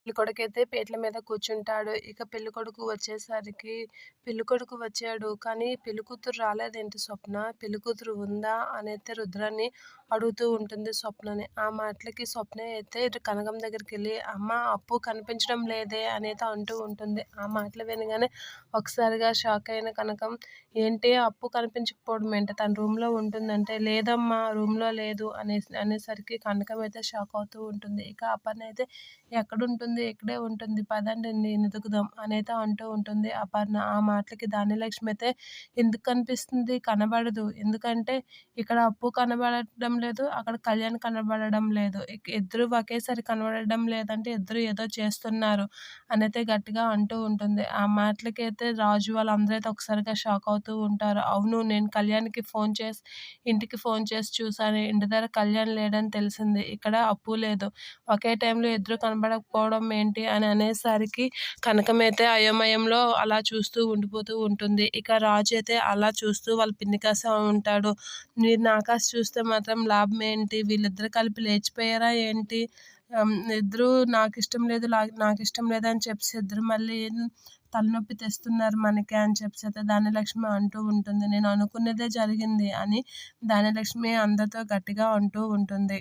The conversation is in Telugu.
పెళ్ళికొడుకైతే పీటల మీద కూర్చుంటాడు. ఇక పెళ్ళికొడుకు వచ్చేసరికి పెళ్ళికొడుకు వచ్చాడు. కానీ పెళ్ళికూతురు రాలేదేంటి స్వప్న? పెళ్ళికూతురు ఉందా? అనైతే రుద్రాని అడుగుతూ ఉంటుంది స్వప్నని. ఆ మాటలకి స్వప్న అయితే ఇటు కనకం దగ్గరికెళ్ళి అమ్మ అప్పు కనిపించడం లేదే అనైతే అంటూ ఉంటుంది. ఆ మాటలు వినగానే ఒకసారిగా షాక్ అయిన కనకం ఏంటి అప్పు కనిపించకపోవడం ఏంటి? తన రూమ్‌లో ఉంటుందంటే, లేదమ్మా రూమ్‌లో లేదు అనేసరికి కనకం అయితే షాక్ అవుతూ ఉంటుంది. ఇక అపర్ణ అయితే ఎక్కడుంటుంది? ఇక్కడే ఉంటుంది. పదండి వెతుకుదాం అనైతే అంటూ ఉంటుంది అపర్ణ. ఆ మాటలకి ధాన్యలక్ష్మి అయితే ఎందుకు కనిపిస్తుంది? కనబడదు. ఎందుకంటే ఇక్కడ అప్పు కనబడడం లేదు. అక్కడ కళ్యాణ్ కనబడడం లేదు. ఇద్దరు ఒకేసారి కనబడడం లేదంటే ఇద్దరు ఏదో చేస్తున్నారు అనైతే గట్టిగా అంటూ ఉంటుంది. ఆ మాటలకైతే రాజు వాళ్ళందరూ అయితే ఒకసారిగా షాక్ అవుతూ ఉంటారు. అవును నేను కళ్యాణ్‌కి ఫోన్ చేసి ఇంటికి ఫోన్ చేసి చూసాను. ఇంటి దగ్గర కళ్యాణ్ లేడని తెలిసింది. ఇక్కడ అప్పు లేదు. ఒకే టైంలో ఇద్దరు కనబడకపోవడం ఏంటి అని అనేసరికి కనకమైతే అయోమయంలో అలా చూస్తూ ఉండిపోతూ ఉంటుంది. ఇక రాజు అయితే అలా చూస్తూ వాళ్ళ పిన్ని కాసే ఉంటాడు. మీరు నా కాసి చూస్తే మాత్రం లాభం ఏంటి? వీళ్ళిద్దరు కలిపి లేచిపోయారా ఏంటి? ఇద్దరు నాకిష్టం లేదని చెప్పేసి ఇద్దరు మళ్ళీ తలనొప్పి తెస్తున్నారు మనకి అని చెప్పేసి అయితే ధాన్యలక్ష్మి అంటూ ఉంటుంది. నేను అనుకున్నదే జరిగింది అని ధాన్యలక్ష్మి అందరితో గట్టిగా అంటూ ఉంటుంది.